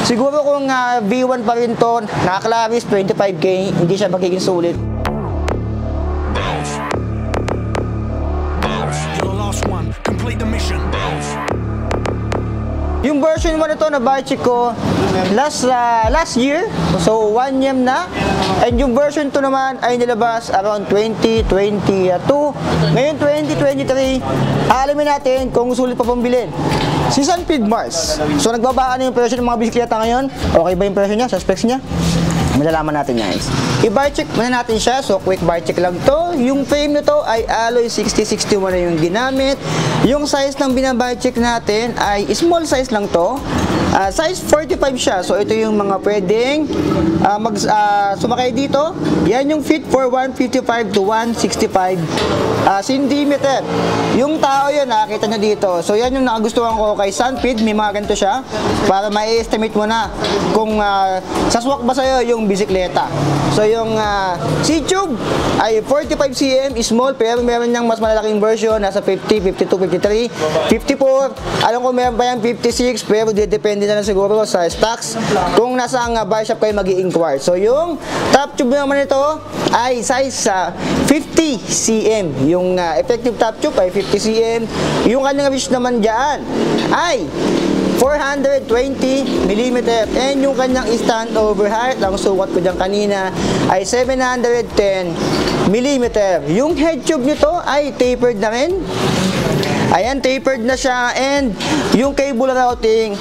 Siguro kung V1 pa rin to, naka-Claris 25K, hindi siya magiging sulit. Yung version 1 ito na bike check ko last year, so 1 year na. And yung version 2 naman ay nilabas around 2022. Ngayon 2023, alamin natin kung sulit pa pong bilhin. Si Sunpeed Mars. So nagbabaan na yung presyo ng mga bisikleta ngayon. Okay ba yung presyo niya, sa specs niya? Malalaman natin guys. I-bar check muna natin siya. So quick bar check lang to. Yung frame nito ay alloy 6061 na yung ginamit. Yung size ng binabar check natin ay small size lang to. Size 45 siya. So ito yung mga pwedeng sumakay dito. Yan yung fit for 155 to 165 centimeter. Yung tao yun, nakakita nyo dito. So yan yung nakagustuhan ko kay Sunpeed. May mga ganito siya para ma-estimate mo na kung saswak ba sa'yo yung bisikleta. So yung C-Tube ay 45 cm, small, pero meron niyang mas malalaking version, nasa 50, 52, 53, 54. Alam ko meron pa yan 56, pero depende na lang siguro sa stocks kung nasa bar shop kayo mag-i-inquire. So yung top tube naman ito ay size 50 cm. Yung effective top tube ay 50 cm. Yung kanyang reach naman dyan ay 420 mm, and yung kanyang stand over height, ang sukat ko dyan kanina, ay 710 mm. Yung head tube nito ay tapered na rin. Ayan, tapered na siya, and yung cable routing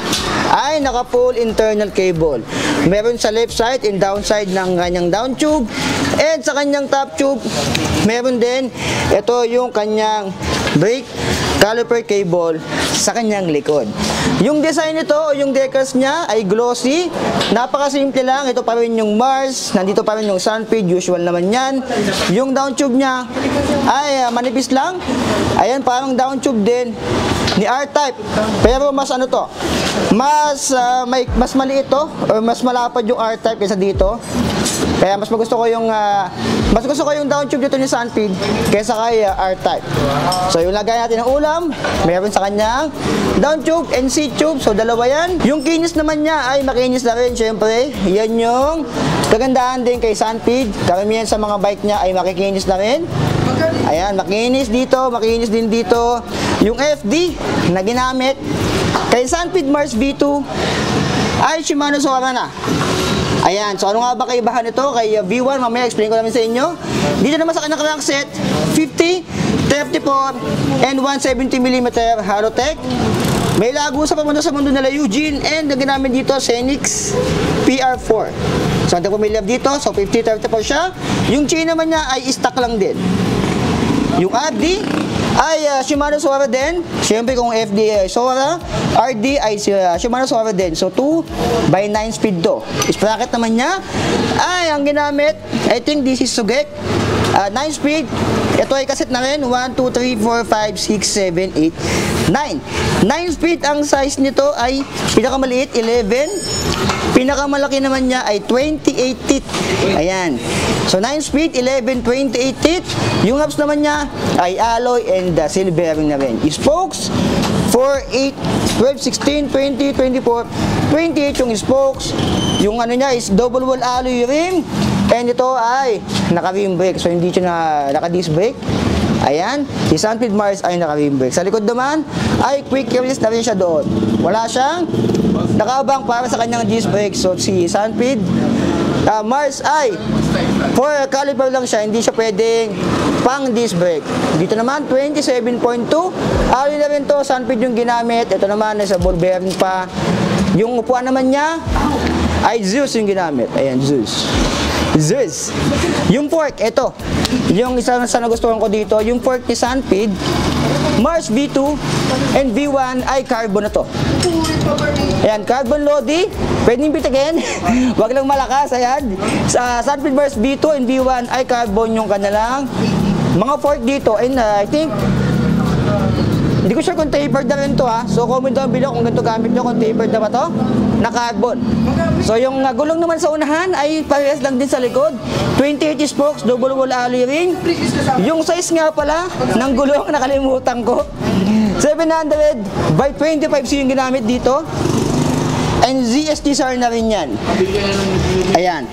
ay naka-full internal cable. Meron sa left side and down side ng kanyang down tube, and sa kanyang top tube meron din ito yung kanyang brake caliper cable sa kanyang likod. Yung design nito o yung decals niya ay glossy. Napakasimple lang. Ito pa rin yung Mars. Nandito pa rin yung Sunpeed. Usual naman yan. Yung down tube niya ay manipis lang. Ayan, parang down tube din ni R-Type. Pero mas ano to? Mas maliit to or mas malapad yung R-Type kaysa dito. Kaya mas gusto ko yung down tube dito ni Sunpeed kaysa kay R-Type. So yung lagay natin ng ulam, meron sa kanyang down tube and C-tube. So dalawa yan. Yung kinis naman niya ay makinis na rin, syempre. Yan yung kagandahan din kay Sunpeed. Karamihan sa mga bike niya ay makikinis na rin. Ayan, makinis dito, makinis din dito. Yung FD na ginamit kay Sunpeed Mars V2 ay Shimano Sora na. Ayan, so ano nga ba kaibahan nito kay V1? Mamaya explain ko namin sa inyo. Dito naman sa kanyang crankset, 50, 34, and 170mm Halotech. May lago sa pamunta sa mundo nila Eugene, and ang ginamit dito, Xenix PR4. So, ang pumilab dito, so 50, 34 siya. Yung chain naman niya ay stock lang din. Yung RD ay Shimano Sora din. Siyempre kung FD ay Sora, RD ay Shimano Sora din. So 2x9 speed to. Sprocket naman niya ay ang ginamit, I think this is Sugek. 9 speed. Ito ay kaset na rin. 1, 2, 3, 4, 5, 6, 7, 8, 9. 9 speed ang size nito ay pinakamaliit, 11. Pinakamalaki naman niya ay 28 teeth. Ayan. So 9 speed, 11, 28 teeth. Yung hubs naman niya ay alloy and silver na rin. Spokes, 4, 8, 12, 16, 20, 24, 28 yung spokes. Yung ano niya is double wall alloy rim. And ito ay naka-rim brake. So hindi siya naka-disc brake. Ayan, si Sunpeed Mars ay naka-rim brake. Sa likod naman ay quick release na rin siya doon. Wala siyang nakaabang para sa kanyang disc brake. So si Sunpeed Mars ay for caliper lang siya, hindi siya pwedeng pang disc brake. Dito naman 27.2, alloy na rin to, Sunpeed yung ginamit. Ito naman ay sa ball bearing pa. Yung upuan naman niya ay Zeus yung ginamit. Ayan, Zeus. Yung fork, ito. Yung isa na nagustuhan ko dito, yung fork ni Sunpeed Mars V2 and V1 ay carbon na to. Ayan, carbon Lodi. Pwedeng bitikin. Wag lang malakas. Ayan. Sa Sunpeed Mars V2 and V1 ay carbon yung kanilang mga fork dito. And I think hindi ko sure kung tapered na rin to ha. So comment down below kung ganito gamit nyo, kung tapered na ba to na carbon. So yung gulong naman sa unahan ay parehas lang din sa likod. 28 spokes, double wall alloy ring. Yung size nga pala ng gulong nakalimutan ko. 700 by 25C yung ginamit dito. And ZST SAR na rin yan. Ayan.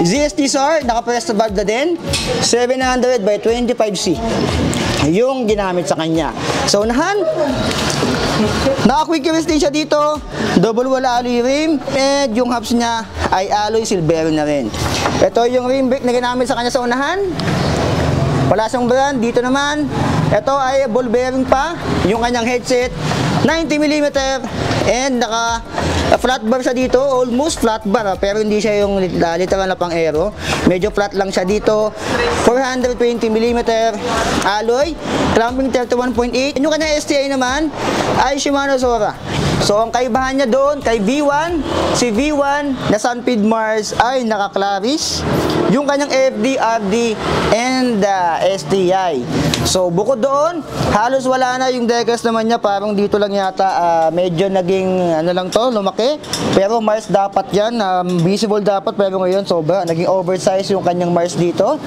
ZST SAR, naka-press na valve na din. 700 by 25C. Yung ginamit sa kanya. Sa unahan, naka-quick release din siya dito. Double wall alloy rim. And yung hubs niya ay alloy silver na rin. Ito yung rim brake na ginamit sa kanya sa unahan. Wala siyang brand. Dito naman, ito ay ball bearing pa. Yung kanyang headset, 90mm. And naka flat bar siya dito, almost flat bar, pero hindi siya yung literal na pang aero. Medyo flat lang siya dito. 420mm alloy, clamping 31.8. Yung kanyang STI naman ay Shimano Sora. So ang kaibahan niya doon kay V1, si V1 na Sunfeed Mars ay naka-Claris. Yung kanyang FD, RD, and STI. So bukod doon, halos wala na yung decals naman niya. Parang dito lang yata medyo naging ano lang to, lumaki. Pero Mars dapat yan, visible dapat. Pero ngayon sobra, naging oversize yung kanyang Mars dito.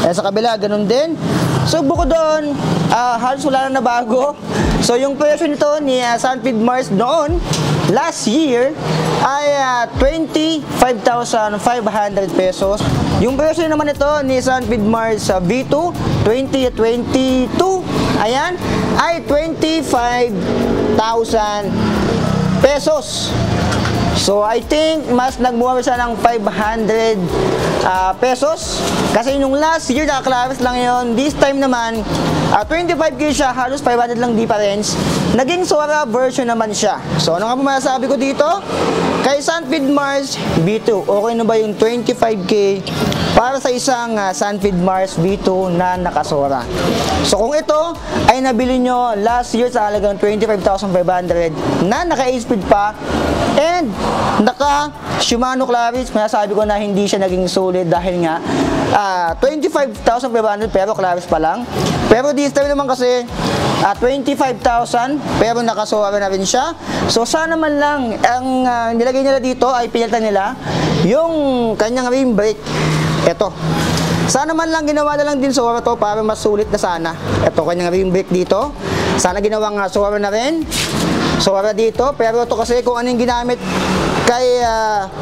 Sa kabila, ganun din. So bukod doon, halos wala na nabago. So yung presyo nito ni Sunfeed Mars noon, last year, ay 25,500 pesos. Yung presyo naman ito ni Sunfeed Mars V2 2022, ayan, ay 25,000 pesos. So I think mas nagmura siya ng 500 pesos. Kasi nung last year, naka-Claris lang yun. This time naman, 25K siya, halos 500 lang difference. Naging Sora version naman siya. So ano nga po masasabi ko dito? Kay Sunfeed Mars V2, okay na ba yung 25K para sa isang Sunfeed Mars V2 na nakasora? So kung ito ay nabili nyo last year sa halagang 25,500 na naka-8-speed pa and naka Shimano Claris, masasabi ko na hindi siya naging solid dahil nga 25,500 pero Claris pa lang. Pero this time naman kasi 25,000 pero nakasora na rin siya. So sana man lang ang nilagay nila dito ay pinalitan nila yung kanyang rim brake. Ito. Sana man lang ginawa na lang din Sora to para mas sulit na sana. Ito kanyang rim brake dito. Sana ginawang Sora na rin. Sora dito. Pero ito kasi kung anong ginamit kay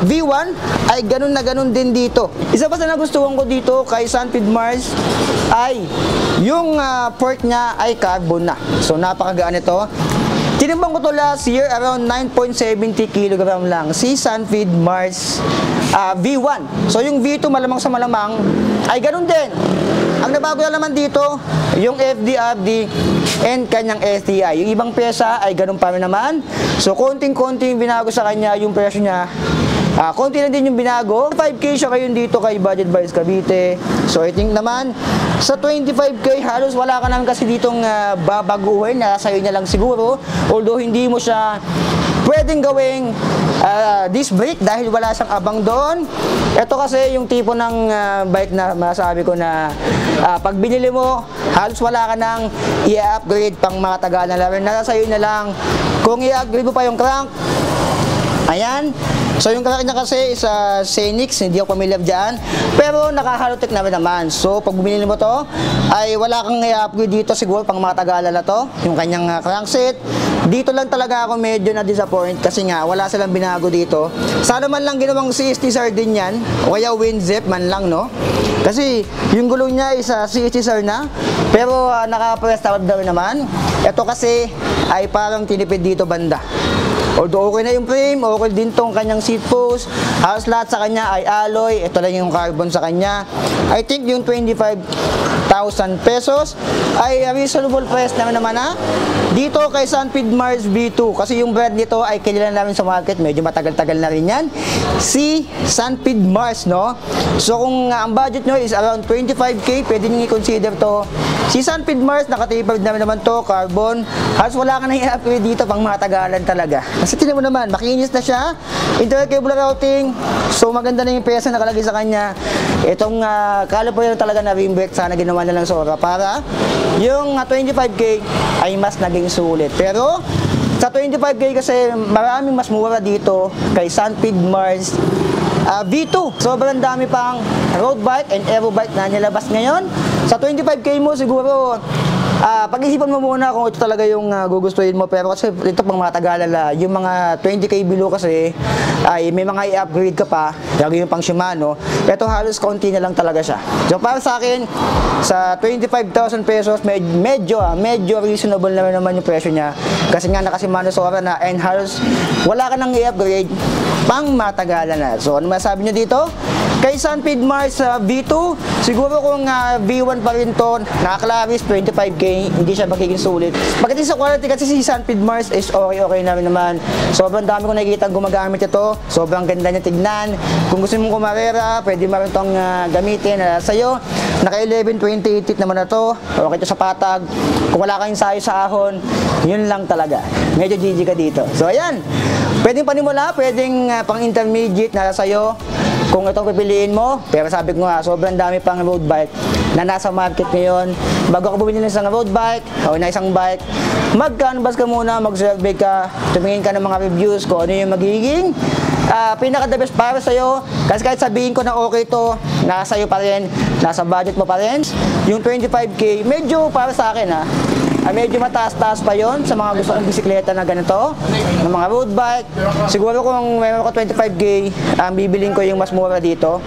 V1 ay ganun na ganun din dito. Isa pa sa nagustuhan ko dito kay Sunfeed Mars ay yung fork niya ay carbon na. So napakagaan ito. Tinimbang ko to last year, around 9.70 kg lang si Sunfeed Mars V1. So yung V2 malamang sa malamang ay ganun din. Ang nabago na naman dito, yung FDRD and kanyang STI. Yung ibang pyesa ay ganun pa rin naman. So konting-konting binago sa kanya yung presyo niya. Konti lang din yung binago. 5K siya ngayon dito kay Budget Buyers Cavite. So I think naman sa 25K halos wala ka naman kasi ditong babaguhin. Nasa iyo niya lang siguro. Although hindi mo siya pwedeng gawing disc brake dahil wala siyang abang doon. Ito kasi yung tipo ng bike na masasabi ko na pag binili mo halos wala ka nang i-upgrade pang mga tagalan na rin. Nasa iyo na lang kung i-upgrade mo pa yung crank. Ayan. So yung crank niya kasi is Xenix, hindi ako familiar dyan. Pero naka-Halotech na rin naman. So pag bumili mo to, ay wala kang i-upgrade dito siguro pang mga tagala na to. Yung kanyang crankset. Dito lang talaga ako medyo na-disappoint kasi nga wala silang binago dito. Sana man lang ginawang CST SAR din yan. O kaya WinZip man lang, no? Kasi yung gulong niya is CST SAR na. Pero naka-press tab na rin naman. Ito kasi ay parang tinipid dito banda. Although okay na yung frame, okay din tong kanyang seat post. Halos lahat sa kanya ay alloy. Ito lang yung carbon sa kanya. I think yung 25,000 pesos ay reasonable price naman dito kay Sunfeed Mars V2. Kasi yung brand nito ay kilala namin sa market. Medyo matagal-tagal na rin yan. Si Sunfeed Mars, no? So kung ang budget nyo is around 25K, pwede nyo i-consider to. Si Sunfeed Mars, nakatapered naman to, carbon. Halos wala ka na i-upgrade dito pang mga tagalan talaga. Kasi tinan mo naman, makinis na siya. Internal cable routing. So maganda na yung pesa na nakalagay sa kanya. Itong caliper talaga na rim brake, sana ginawa na lang Sora para yung 25K ay mas naging sulit. Pero sa 25K kasi maraming mas mura dito kay Sunfeed Mars V2. Sobrang dami pang road bike and aero bike na nilabas ngayon. Sa 25K mo siguro Pag-isipan mo muna kung ito talaga yung gugustuhin mo, pero kasi ito pang matagalan yung mga 20k below kasi ay may mga i-upgrade ka pa, lagi yung pang Shimano. Ito halos konti na lang talaga siya. So para sa akin, sa 25,000 pesos, medyo reasonable naman yung presyo niya. Kasi nga naka Shimano Sora na and halos wala ka nang i-upgrade, pang matagalan na. So ano masabi nyo dito? Kay Sunfeed Mars V2, siguro kung V1 pa rin to, naka-Claris 25k, hindi siya magiging sulit. Pagdating sa quality kasi si Sunfeed Mars is okay na rin naman. Sobrang dami ko nakikita gumagamit ito, sobrang ganda niya tignan. Kung gusto mong kumarera, pwede mo rin itong gamitin. Sa'yo, naka 11-28 naman na to, okay ito sa patag. Kung wala kang sayo sa ahon, yun lang talaga. Medyo GG ka dito. So ayan, pwedeng panimula, pwedeng pang intermediate na sa'yo. Kung itong pipiliin mo, pero sabi ko nga, sobrang dami pang road bike na nasa market ngayon. Bago ka bumili ng isang road bike o na isang bike, mag-canvas ka muna, mag-survey ka, tumingin ka ng mga reviews kung ano yung magiging pinaka-the best para sa'yo. Kasi kahit sabihin ko na okay to, nasa sa'yo pa rin, nasa budget mo pa rin, yung 25k, medyo para sa akin medyo mataas-taas pa yon sa mga gusto kong bisikleta na ganito, ng mga road bike. Siguro kung meron ko 25k, bibiling ko yung mas mura dito.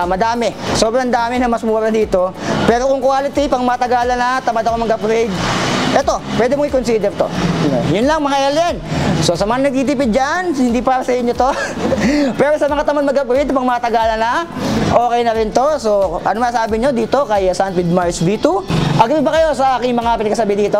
Madami, sobrang dami na mas mura dito. Pero kung quality, pang matagalan na, tamad ako mag-upgrade, eto, pwede mong i-consider to. Yun lang mga alien. So sa mga nagtitipid dyan, hindi para sa inyo to. Pero sa mga tamad mag-upgrade, pang matagalan na, okay na rin to. So ano masabi nyo dito kay Sunfeed Mars V2? Agree ba kayo sa aking mga pinagsasabi dito?